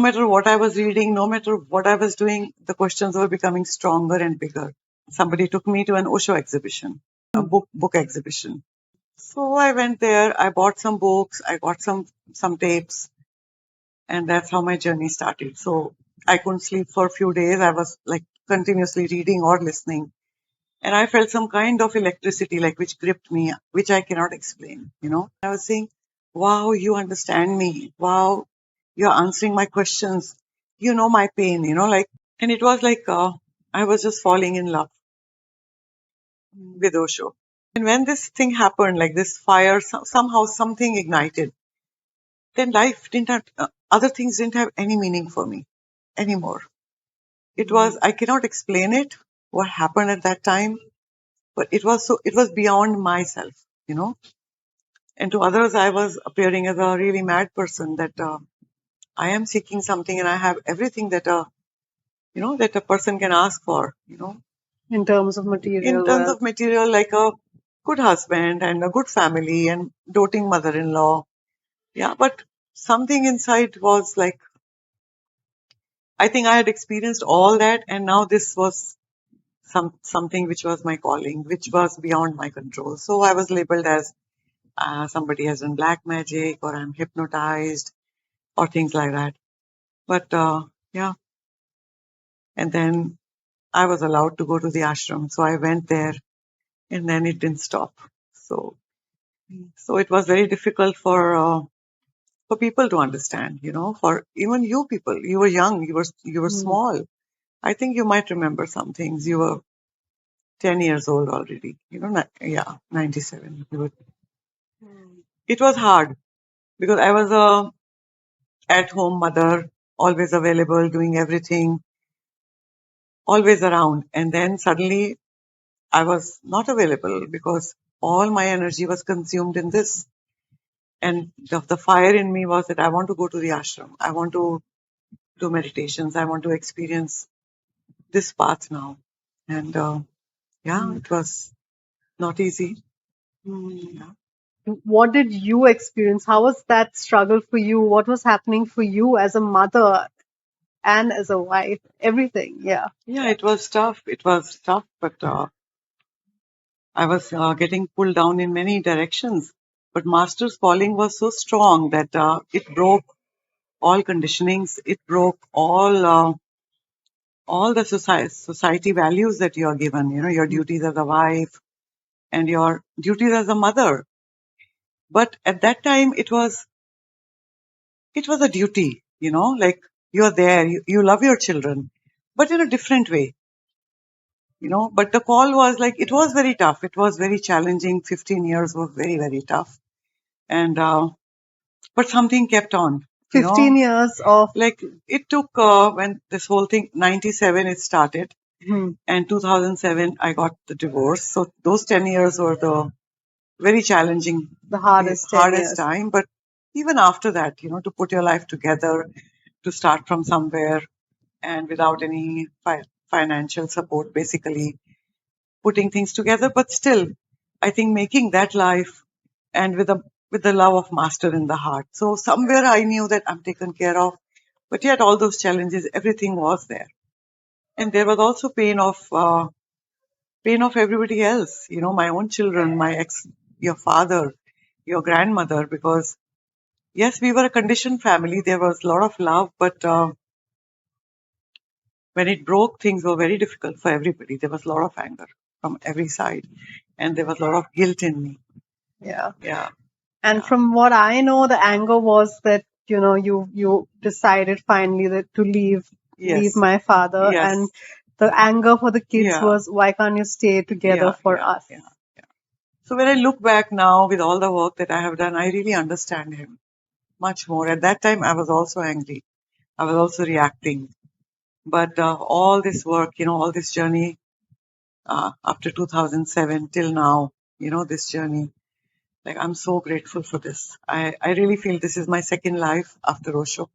matter what I was reading, no matter what I was doing, the questions were becoming stronger and bigger. Somebody took me to an Osho exhibition, a book exhibition. So I went there, I bought some books, I got some tapes, and that's how my journey started. So I couldn't sleep for a few days. I was like continuously reading or listening. And I felt some kind of electricity, like which gripped me, which I cannot explain, I was saying, wow, you understand me. Wow, you're answering my questions. You know my pain, and it was like I was just falling in love with Osho. And when this thing happened, like this fire, somehow something ignited, then life didn't have, other things didn't have any meaning for me anymore. It was, I cannot explain it, what happened at that time, but it was beyond myself, And to others, I was appearing as a really mad person that I am seeking something and I have everything that that a person can ask for, In terms of material. in terms of material, like a good husband and a good family and doting mother-in-law. Yeah, but something inside was like, I think I had experienced all that, and now this was something which was my calling, which was beyond my control. So I was labeled as somebody has done black magic, or I'm hypnotized, or things like that. But yeah, and then I was allowed to go to the ashram, so I went there, and then it didn't stop. So it was very difficult for people to understand, for even you people. You were young, you were small. I think you might remember some things. You were 10 years old already, 97. It was hard because I was a at-home mother, always available, doing everything, always around. And then suddenly I was not available because all my energy was consumed in this. And the fire in me was that I want to go to the ashram. I want to do meditations. I want to experience this path now. And it was not easy. Yeah. What did you experience? How was that struggle for you? What was happening for you as a mother and as a wife? Everything, yeah. Yeah, it was tough. It was tough, but I was getting pulled down in many directions. But Master's calling was so strong that it broke all conditionings. It broke all the society values that you are given. Your duties as a wife and your duties as a mother. But at that time, it was a duty. Like you're there, you love your children, but in a different way. But the call was like, it was very tough. It was very challenging. 15 years were very, very tough. And, but something kept on. 15 years of. Like it took, when this whole thing, 97 it started. And 2007 I got the divorce. So those 10 years were the very challenging, the hardest time. But even after that, to put your life together, to start from somewhere and without any financial support, basically putting things together, but still, I think making that life and with the love of Master in the heart. So somewhere I knew that I'm taken care of, but yet all those challenges, everything was there, and there was also pain of everybody else. My own children, your father, your grandmother, because yes, we were a conditioned family. There was a lot of love, but when it broke, things were very difficult for everybody. There was a lot of anger from every side, and there was a lot of guilt in me. Yeah. Yeah. And from what I know, the anger was that, you decided finally that to leave my father. Yes. And the anger for the kids was, why can't you stay together for us? Yeah. So when I look back now with all the work that I have done, I really understand him much more. At that time, I was also angry. I was also reacting. But all this work, all this journey after 2007 till now, this journey, like I'm so grateful for this. I really feel this is my second life after Osho.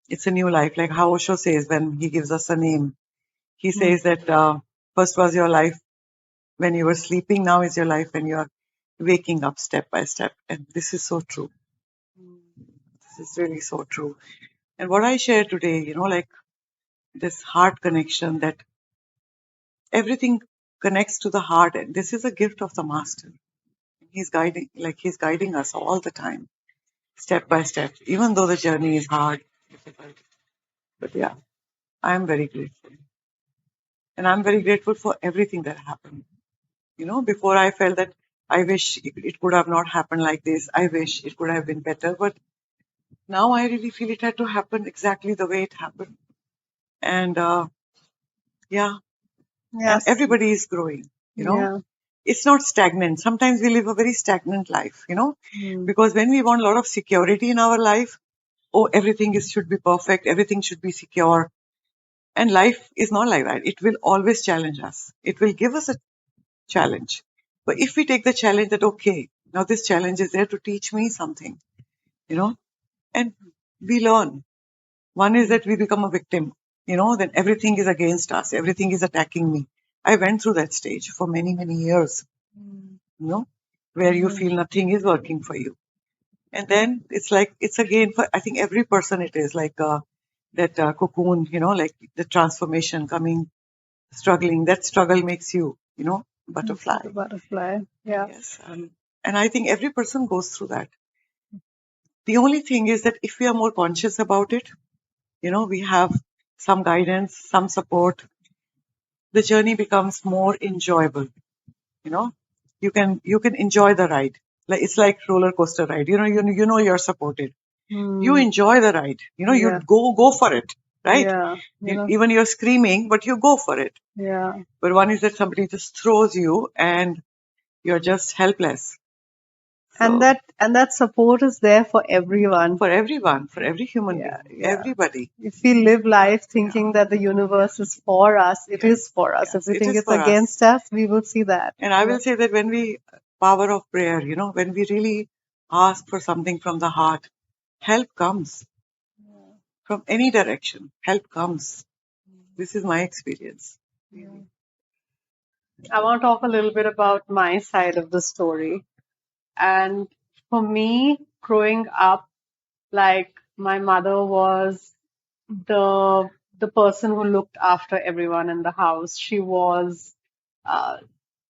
It's a new life. Like how Osho says when he gives us a name, he says that first was your life when you were sleeping, now is your life when you are waking up step by step. And this is so true. This is really so true. And what I share today, like this heart connection, that everything connects to the heart, and this is a gift of the master. He's guiding us all the time, step by step, even though the journey is hard, difficult. But yeah, I'm very grateful. And I'm very grateful for everything that happened. Before I felt that I wish it could have not happened like this. I wish it could have been better. But now I really feel it had to happen exactly the way it happened. And yeah, and Yes. everybody is growing, Yeah. It's not stagnant. Sometimes we live a very stagnant life, Mm. because when we want a lot of security in our life, oh, everything should be perfect, everything should be secure. And life is not like that. It will always challenge us. It will give us a challenge. But if we take the challenge that, okay, now this challenge is there to teach me something, and we learn. One is that we become a victim, then everything is against us, everything is attacking me. I went through that stage for many, many years, where you feel nothing is working for you. And then it's like, it's again for, I think every person it is like that cocoon, like the transformation coming, struggling. That struggle makes you, butterfly. The butterfly. Yeah. Yes. And I think every person goes through that. The only thing is that if we are more conscious about it, we have some guidance, some support, the journey becomes more enjoyable. You know, you can enjoy the ride. Like it's like roller coaster ride. You know you're supported. You enjoy the ride. You Yeah. go for it, right? Yeah. Even you're screaming, but you go for it. Yeah. But one is that somebody just throws you and you're just helpless. And So that support is there for everyone. for everyone, for every human Yeah. being, Yeah. everybody. If we live life thinking that the universe is for us, it Yes, is for us. yes, If we it think is it's for us. against us, we will see that. And I will say that when we, power of prayer, when we really ask for something from the heart, help comes from any direction. Help comes. This is my experience. I want to talk a little bit about my side of the story. And for me, growing up, like my mother was the the person who looked after everyone in the house. She was uh,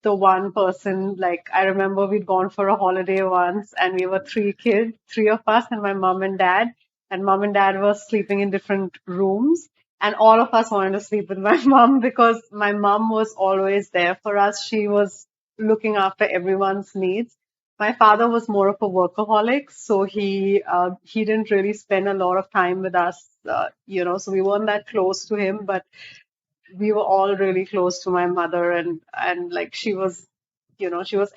the one person, like I remember we'd gone for a holiday once and we were three kids, three of us and my mom and dad. And mom and dad were sleeping in different rooms. And all of us wanted to sleep with my mom because my mom was always there for us. She was looking after everyone's needs. My father was more of a workaholic, so he didn't really spend a lot of time with us, so we weren't that close to him, but we were all really close to my mother, and like she was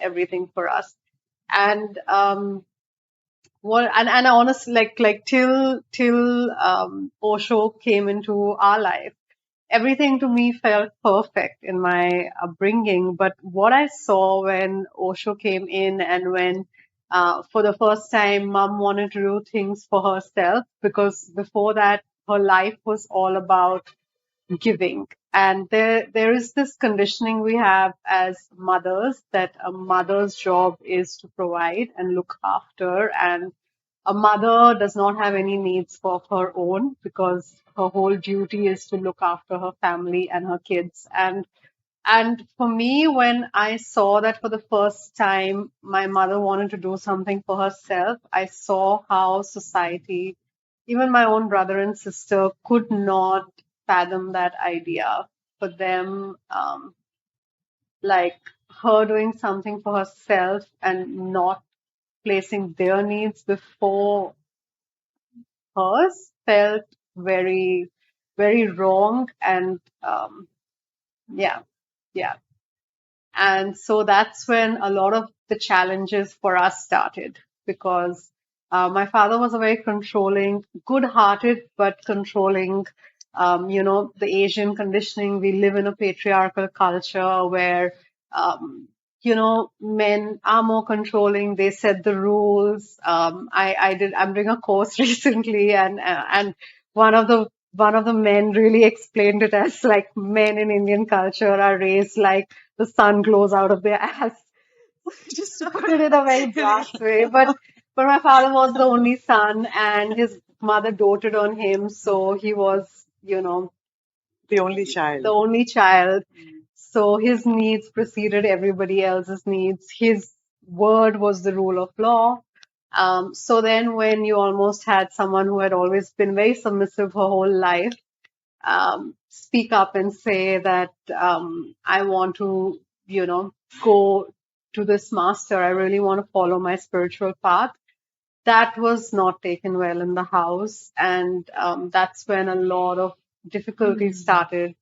everything for us. And and honestly, like till Osho came into our life, everything to me felt perfect in my upbringing. But what I saw when Osho came in, and when for the first time mom wanted to do things for herself, because before that her life was all about giving. And there is this conditioning we have as mothers, that a mother's job is to provide and look after, and a mother does not have any needs of her own, because her whole duty is to look after her family and her kids. And for me, when I saw that for the first time, my mother wanted to do something for herself, I saw how society, even my own brother and sister, could not fathom that idea. For them, like her doing something for herself and not placing their needs before hers felt very, very wrong. And yeah, yeah. And so that's when a lot of the challenges for us started, because my father was a very controlling, good hearted, but controlling. The Asian conditioning, we live in a patriarchal culture where, men are more controlling. They set the rules. I'm doing a course recently, and one of the one of the men really explained it as like men in Indian culture are raised like the sun glows out of their ass. Just to put it in a very blast way. But my father was the only son, and his mother doted on him, so he was, you know, The only child. the only child. So his needs preceded everybody else's needs. His word was the rule of law. So then, when you almost had someone who had always been very submissive her whole life, speak up and say that I want to, go to this master. I really want to follow my spiritual path. That was not taken well in the house, and that's when a lot of difficulties started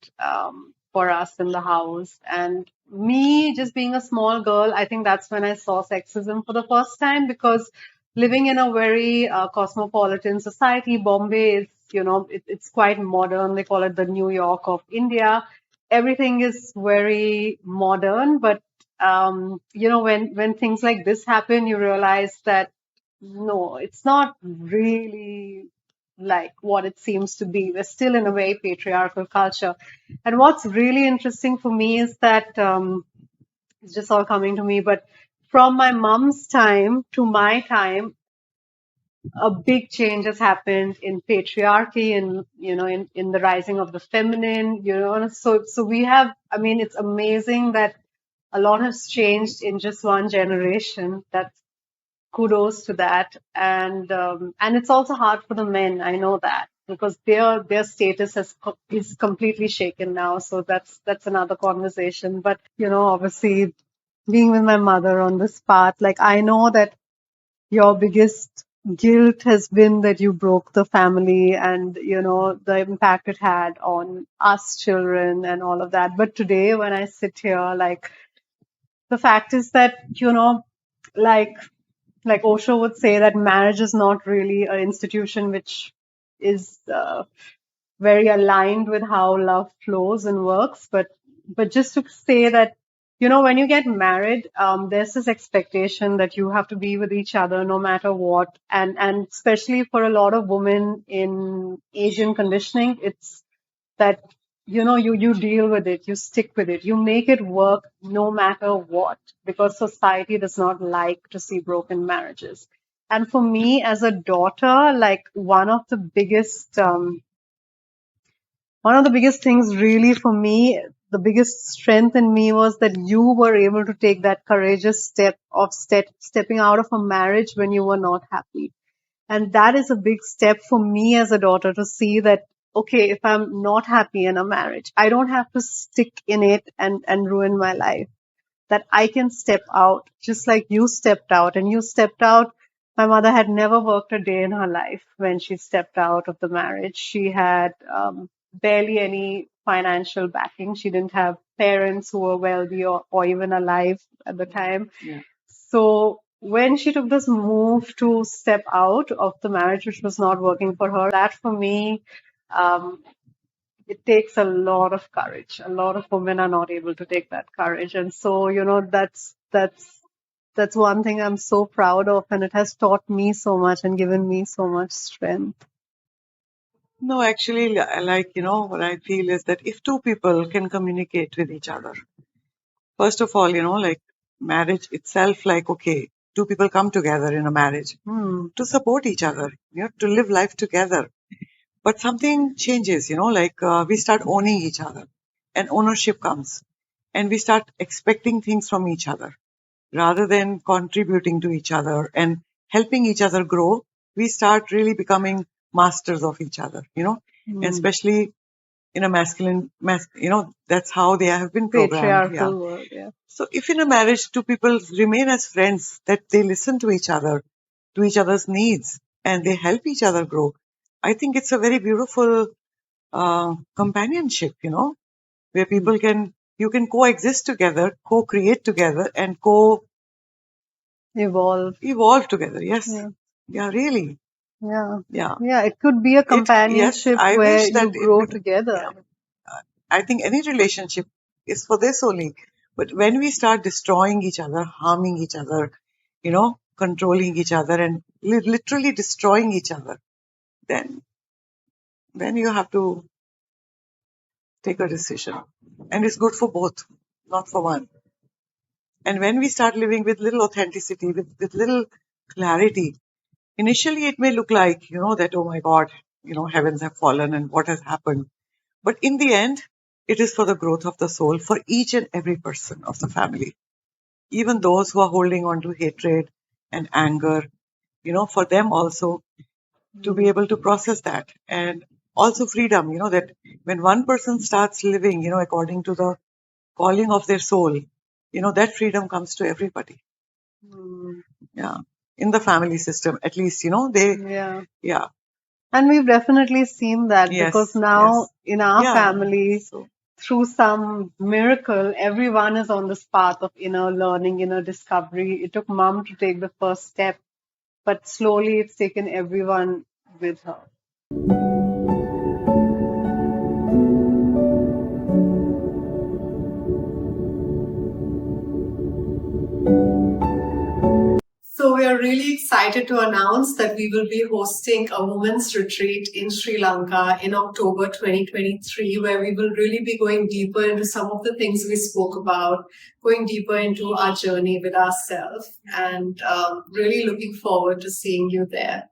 for us in the house. And me, just being a small girl, I think that's when I saw sexism for the first time, because living in a very cosmopolitan society, Bombay is, it's quite modern. They call it the New York of India. Everything is very modern, but when things like this happen, you realize that no, it's not really like what it seems to be. We're still in a very patriarchal culture. And what's really interesting for me is that it's just all coming to me, but from my mom's time to my time, a big change has happened in patriarchy and, in the rising of the feminine, so we have, I mean, it's amazing that a lot has changed in just one generation. That's kudos to that. And it's also hard for the men. I know that, because their status is completely shaken now. So that's another conversation. But obviously, being with my mother on this path, like, I know that your biggest guilt has been that you broke the family, and the impact it had on us children and all of that. But today, when I sit here, like, the fact is that, like Osho would say, that marriage is not really an institution which is very aligned with how love flows and works. But just to say that, when you get married, there's this expectation that you have to be with each other no matter what. And especially for a lot of women in Asian conditioning, it's that you deal with it, you stick with it, you make it work no matter what, because society does not like to see broken marriages. And for me as a daughter, like, one of the biggest things really for me, the biggest strength in me, was that you were able to take that courageous step of stepping out of a marriage when you were not happy. And that is a big step for me as a daughter, to see that, okay, if I'm not happy in a marriage, I don't have to stick in it and ruin my life. That I can step out, just like you stepped out. And you stepped out. My mother had never worked a day in her life when she stepped out of the marriage. She had barely any financial backing. She didn't have parents who were wealthy or even alive at the time. Yeah. So when she took this move to step out of the marriage, which was not working for her, that for me, um, it takes a lot of courage. A lot of women are not able to take that courage. And so, that's one thing I'm so proud of, and it has taught me so much and given me so much strength. No, actually, like, what I feel is that if two people can communicate with each other, first of all, like, marriage itself, like, okay, two people come together in a marriage to support each other, to live life together. But something changes, like, we start owning each other, and ownership comes, and we start expecting things from each other rather than contributing to each other and helping each other grow. We start really becoming masters of each other, and especially in a masculine, that's how they have been programmed. Yeah. Patriarchal world, yeah. So if in a marriage two people remain as friends, that they listen to each other, to each other's needs, and they help each other grow, I think it's a very beautiful companionship, where people you can coexist together, co-create together, and Evolve together. Yes. Yeah. Yeah, really. Yeah. Yeah. Yeah, it could be a companionship I where wish that you grow together. I think any relationship is for this only. But when we start destroying each other, harming each other, controlling each other, and literally destroying each other, then you have to take a decision. And it's good for both, not for one. And when we start living with little authenticity, with little clarity, initially it may look like, that, oh my God, heavens have fallen and what has happened. But in the end, it is for the growth of the soul for each and every person of the family. Even those who are holding on to hatred and anger, for them also to be able to process that. And also freedom, that when one person starts living, according to the calling of their soul, that freedom comes to everybody. Mm. Yeah. In the family system, at least, Yeah. yeah. And we've definitely seen that because Yes, now yes. in our Yeah. family, So, through some miracle, everyone is on this path of inner learning, inner discovery. It took mom to take the first step, but slowly it's taken everyone with her. So we are really excited to announce that we will be hosting a women's retreat in Sri Lanka in October 2023, where we will really be going deeper into some of the things we spoke about, going deeper into our journey with ourselves, and really looking forward to seeing you there.